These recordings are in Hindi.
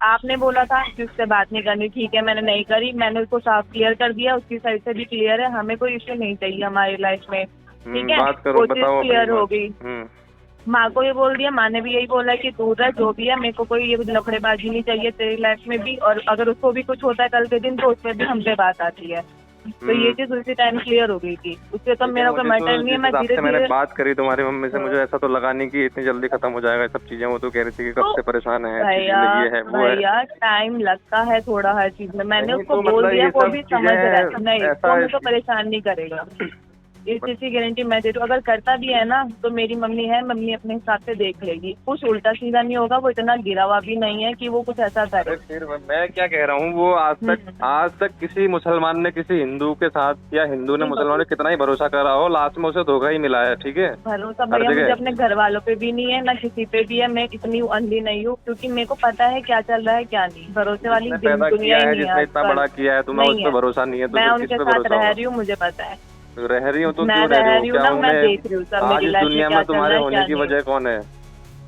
आपने बोला था कि उससे बात नहीं करनी, ठीक है मैंने नहीं करी, मैंने उसको साफ क्लियर कर दिया, उसकी साइड से भी क्लियर है, हमें कोई इश्यू नहीं चाहिए हमारी लाइफ में, ठीक है, बात करो, वो चीज बताओ क्लियर अपनी हो बात। गई। माँ को ये बोल दिया, माँ ने भी यही बोला कि दूर है जो भी है, मेरे को कोई ये लफड़ेबाजी नहीं चाहिए तेरी लाइफ में भी, और अगर उसको भी कुछ होता है कल के दिन तो उसमें भी हम पे बात आती है। तो ये चीज उसी टाइम क्लियर हो गई थी, उससे तो मेरा कोई मैटर नहीं है। मैं धीरे मैंने धीरे बात करी तुम्हारी मम्मी से, मुझे ऐसा तो लगा नहीं कि इतनी जल्दी खत्म हो जाएगा सब चीजें। वो तो कह रही थी कि कब से परेशान है, भैया ये है वो है। भैया टाइम लगता है थोड़ा हर चीज में, मैंने नहीं, उसको तो बोल मतलब दिया, ये वो सब भी चीजें समझ रहा है, नहीं ऐसा वो मेरे को परेशान नहीं करेगा, इस चीज की गारंटी मैं दे दूँ। अगर करता भी है ना तो मेरी मम्मी है, मम्मी अपने हिसाब से देख लेगी, कुछ उल्टा सीधा नहीं होगा, वो इतना गिरा हुआ भी नहीं है कि वो कुछ ऐसा करे। फिर मैं क्या कह रहा हूँ, वो आज तक किसी मुसलमान ने किसी हिंदू के साथ या हिंदू ने मुसलमान ने कितना ही भरोसा करा हो, लास्ट में उसे धोखा ही मिला है। ठीक है, भरोसा भैया मुझे अपने घर वालों पे भी नहीं है, ना किसी पे भी है, मैं इतनी अंधी नहीं हूँ, क्योंकि मेरे को पता है क्या चल रहा है क्या नहीं। भरोसे वाली पैदा दुनिया किया ही है, नहीं जिसने इतना बड़ा किया है, तुम्हें उस पर भरोसा नहीं है तो मैं फिर किस उनके पे साथ भरोसा रह होगा? रही हूँ, मुझे पता है रह रही हो तो मैं क्यों रह रह रही हो? रही हूँ क्या ना, मैं उनमें देख रही हूँ सब आज मेरी इस लाइफ में दुनिया क्या में चल तुम्हारे रहा है होने क्या की नहीं। वजह कौन है?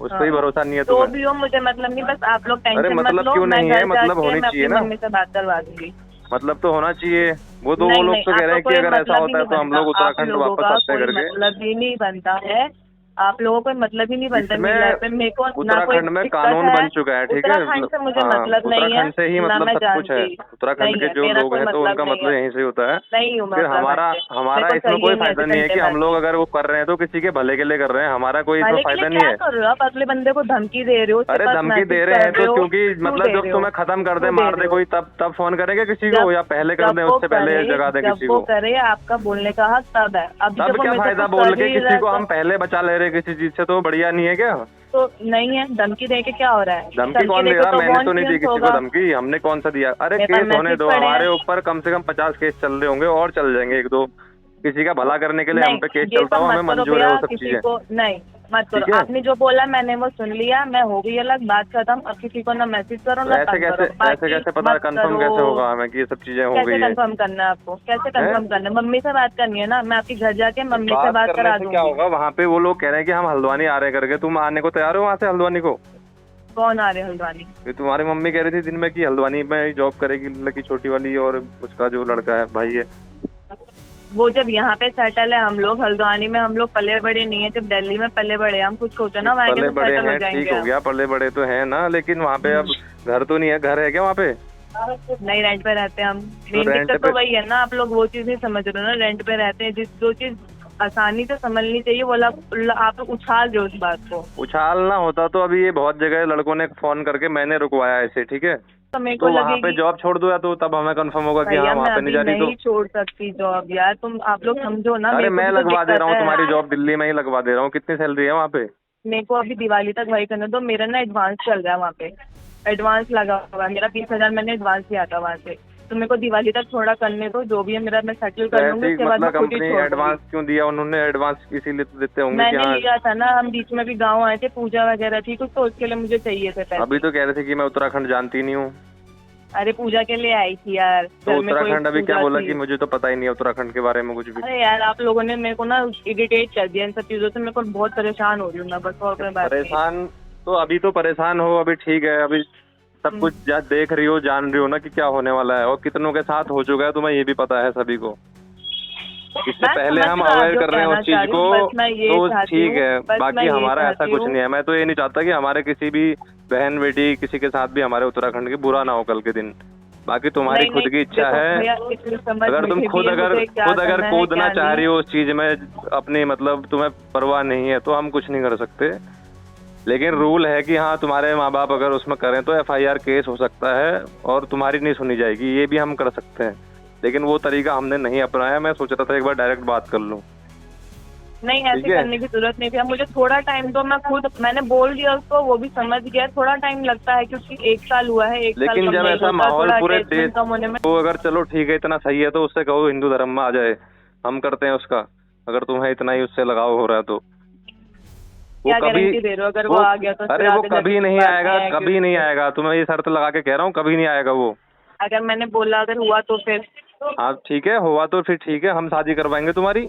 उस पर ही भरोसा नहीं है तो तुम्हें? भी हो मुझे मतलब नहीं, बस आप लोग अरे टेंशन मत मतलब लो, क्यों मैं नहीं घर है, मतलब जाके होनी मैं चाहिए अपनी ना। मम्मी से बात करवा दूंगी। मतलब तो होना चाहिए। वो नहीं लोग नहीं, तो कह रहे आपको हैं कि कोई अगर ऐसा मतलब ही होता है नहीं तो हम बनता, लोग आप उत्तराखंड लोगों वापस का आते कोई करके। मतलब ही नहीं बनता है, आप लोगों को मतलब ही नहीं बनता इसमें मेरी लाइफ में। मेरे को ना कोई उत्तराखंड में दिक्कत कानून है, बन चुका है, ठीक है। उत्तराखंड से मुझे हाँ, मतलब नहीं है, उत्तराखंड से ही ना मतलब मैं सब कुछ है। जानती उत्तराखंड नहीं के है, जो मेरा लोग कोई हैं तो मतलब उनका नहीं मतलब है, यहीं से होता है। नहीं हूँ मैं फिर उत्तराखंड हमारा से, हमारा मेरे को इसमें चाहिए कोई नहीं फायदा ऐसे नहीं है कि टंटे हम लोग बाजी। अगर वो कर रहे हैं तो किसी के भले के लिए कर रहे हैं, हमारा कोई इसमें भले के लिए फायदा नहीं क्या है। कर रहे हो आप? अगले बंदे को धमकी दे रहे हो, उसके अरे पास धमकी मैसेज दे रहे कर हैं रहे तो हो, क्योंकि क्यों मतलब दे जब रहे हो, तुम्हें खत्म कर दे, क्यों दे मार रहे दे हो? कोई, तब फोन करेंगे किसी को, या पहले कर जब दे, वो उससे पहले करे, जगा दे जब किसी वो को? करे आपका बोलने का हक तब है। अभी तब जब वो क्या मेरे से फायदा कुछ बोल कर के ही रहा किसी है को तो हम पहले बचा ले रहे किसी चीज से, तो बढ़िया नहीं है क्या? नहीं है, धमकी दे के क्या हो रहा है? धमकी कौन दे देके रहा? तो मैंने बॉन्ड तो नहीं दी चेंज किसी को होगा। धमकी, हमने कौन सा दिया? अरे मेरे पास केस होने मैसेज दो, पड़े हैं। हमारे ऊपर कम से कम 50 केस चल रहे होंगे और चल जाएंगे एक दो। किसी का भला करने के लिए हम नहीं पे केस ये चलता सब हो, हमें मत करो मंजूर है भैया, वो सब किसी चीजें। को नहीं मत करो। ठीक है, आपने जो बोला मैंने वो सुन लिया, मैं हो गई अलग बात खत्म। अब किसी को ना मैसेज करो तो ना तंग करो, ऐसे बाकी कैसे पता मत कंफर्म करो। कैसे होगा हमें कि ये सब चीजें हो कैसे गई है? कंफर्म करना है आपको? कैसे हैं? कंफर्म करना है? मम्मी से बात करनी है ना, मैं आपके घर जाके मम्मी से बात बात करने करा से क्या दूंगी। होगा? वहाँ पे वो लोग कह रहे हैं कि हम हल्द्वानी आ रहे हैं करके, तुम आने को तैयार हो वहाँ से हल्द्वानी को? कौन आ रहे हैं हल्द्वानी? ये तुम्हारी मम्मी कह रही थी दिन में कि हल्द्वानी में जॉब करेगी लड़की छोटी वाली, और उसका जो लड़का है भाई है वो जब यहाँ पे सेटल है, हम लोग हल्द्वानी में हम लोग पले बड़े नहीं है, जब दिल्ली में पले बड़े हम कुछ सोचो ना, वहाँ के पले तो बड़े सेटल हो हैं, ठीक जाएंगे हो हम। गया, पले बड़े तो हैं ना, लेकिन वहाँ पे अब घर तो नहीं है। घर है क्या वहाँ पे? नहीं, रेंट पे रहते हैं हम। मेन रेंट दिक्कत पे तो वही है ना, आप लोग वो चीज नहीं समझ रहे हो ना, रेंट पे रहते हैं। जो चीज आसानी से समझनी चाहिए वो आप लोग उछाल रहे हो उस बात को। उछालना होता तो अभी ये बहुत जगह लड़कों ने फोन करके मैंने रुकवाया ऐसे, ठीक है। तो मेरे को तो वहाँ पे लगेगी जॉब छोड़ दो, या तो तब हमें कंफर्म होगा कि हाँ भैया वहाँ मैं पे नहीं अभी जा रही तो। नहीं छोड़ सकती जॉब यार, तुम आप लोग समझो ना, अरे मेरे को मैं भी तो लगवा दे दिक्कत रहा हूँ है। तुम्हारी जॉब, दिल्ली में ही लगवा दे रहा हूँ। कितनी सैलरी है वहाँ पे? मेरे को अभी दिवाली तक वही करने दो, मेरा ना एडवांस चल रहा है वहाँ पे, एडवांस लगा हुआ है मेरा, 20,000 मैंने एडवांस लिया था वहाँ से। तो मेरे को दिवाली तक थोड़ा करने दो, जो भी है मेरा मैं सेटल कर लूंगी, ऐसी उसके बाद मैं मतलब खुद ही कंपनी छोड़ दूंगी। एडवांस क्यों दिया उन्होंने? एडवांस इसीलिए तो देते होंगे कि मैंने हाँ। लिया था ना, हम बीच में भी गाँव आए थे, पूजा वगैरह थी कुछ, तो उसके लिए मुझे चाहिए थे पैसे। अभी तो कह रहे थे कि मैं उत्तराखंड जानती नहीं हूँ। अरे पूजा के लिए आई थी यार, तो घर में कोई उत्तराखंड अभी क्या पूजा बोला थी। कि मुझे तो पता ही नहीं है उत्तराखंड के बारे में कुछ भी। अरे यार आप लोगों ने मेरे को ना इरिटेट कर दिया इन सब चीजों से, मेरे को बहुत परेशान हो रही हूँ मैं, बस और कोई बात नहीं। परेशान तो अभी तो परेशान हो, अभी ठीक है, अभी सब कुछ देख रही हो, जान रही हो ना कि क्या होने वाला है, और कितनों के साथ हो चुका है तुम्हें ये भी पता है सभी को। इससे मैं पहले समझ हम रहा अवेयर जो कर रहे हैं कहना उस चाह चीज रही को, हूँ, बस मैं ये तो चाहती ठीक हूँ, है। बस मैं बाकी ये हमारा ऐसा चाहती कुछ हूँ। नहीं है। मैं तो ये नहीं चाहता कि हमारे किसी भी बहन बेटी किसी के साथ भी हमारे उत्तराखंड की बुरा ना हो कल के दिन। बाकी तुम्हारी नहीं खुद नहीं की इच्छा देखो है, भैया, इतनी समझ अगर तुम मुझे भी खुद है, अगर मुझे क्या खुद अगर करना है कूदना क्या चाह रही नहीं। हो उस चीज में अपनी, मतलब तुम्हें परवाह नहीं है, तो हम कुछ नहीं कर सकते। लेकिन रूल है कि हाँ तुम्हारे माँ बाप अगर उसमें करें तो FIR केस हो सकता है और तुम्हारी नहीं सुनी जाएगी, ये भी हम कर सकते हैं। लेकिन वो तरीका हमने नहीं अपनाया। मैं सोच रहा था एक बार डायरेक्ट बात कर लूं। नहीं ऐसे करने की जरूरत नहीं थी, मुझे थोड़ा टाइम दो, मैं खुद मैंने बोल दिया उसको, वो भी समझ गया। थोड़ा टाइम लगता है क्योंकि 1 साल हुआ है, 1 साल लेकिन कम जब नहीं ऐसा होता, माहौल थोड़ा पूरे अटैचमेंट देश कम होने में। को, अगर चलो ठीक है इतना सही है तो उससे कहो हिंदू धर्म में आ जाए, हम करते हैं उसका। अगर तुम्हें इतना ही उससे लगाव हो रहा है तो वो क्या कभी गारंटी दे रहे हो अगर वो आ गया तो? अरे वो कभी नहीं आएगा, कभी नहीं आएगा। तुम्हें ये शर्त लगा के कह रहा हूँ, कभी नहीं आएगा वो। अगर मैंने बोला अगर हुआ तो फिर? हाँ ठीक है, हुआ तो फिर ठीक है, हम शादी करवाएंगे तुम्हारी।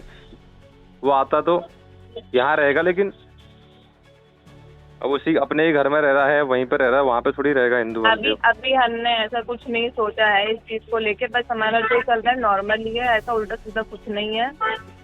वो आता तो यहाँ रहेगा, लेकिन अब उसी अपने ही घर में रह रहा है, वहीं पे रह रहा है, वहाँ पे थोड़ी रहेगा हिंदू बन अभी के। अभी हमने ऐसा कुछ नहीं सोचा है इस चीज को लेके, बस हमारा जो चल रहा है नॉर्मल ही है, ऐसा उल्टा सीधा कुछ नहीं है।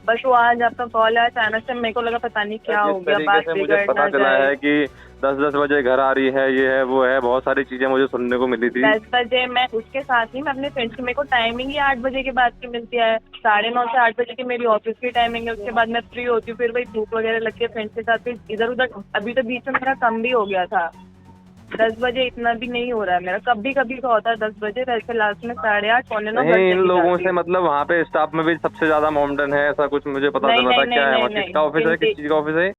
बस वो आज आपका कॉल आया अचानक से, मेरे को लगा पता नहीं क्या हो जिस गया, तरीके बात से मुझे बिगड़ पता ना चला जाए। है कि 10-10 बजे घर आ रही है, ये है वो है, बहुत सारी चीजें मुझे सुनने को मिली थी। 10 बजे मैं उसके साथ ही मैं अपने फ्रेंड्स की, मेरे को टाइमिंग ही 8 बजे के बाद की मिलती है, 9:30 से 8 बजे की मेरी ऑफिस की टाइमिंग है। उसके बाद मैं फ्री होती हूँ, फिर वही धूप वगैरह लग के फ्रेंड्स के साथ फिर इधर उधर। अभी तो बीच में मेरा कम भी हो गया था, 10 बजे इतना भी नहीं हो रहा है मेरा, कभी कभी तो होता है 10 बजे, वैसे लास्ट में 8:30 9:45 नहीं, बज इन चली लोगों जाती से है। मतलब वहाँ पे स्टाफ में भी सबसे ज्यादा मॉमडन है, ऐसा कुछ मुझे पता नहीं चला था। नहीं क्या नहीं है नहीं वहाँ, किसका ऑफिस है, नहीं, किस चीज का ऑफिस है?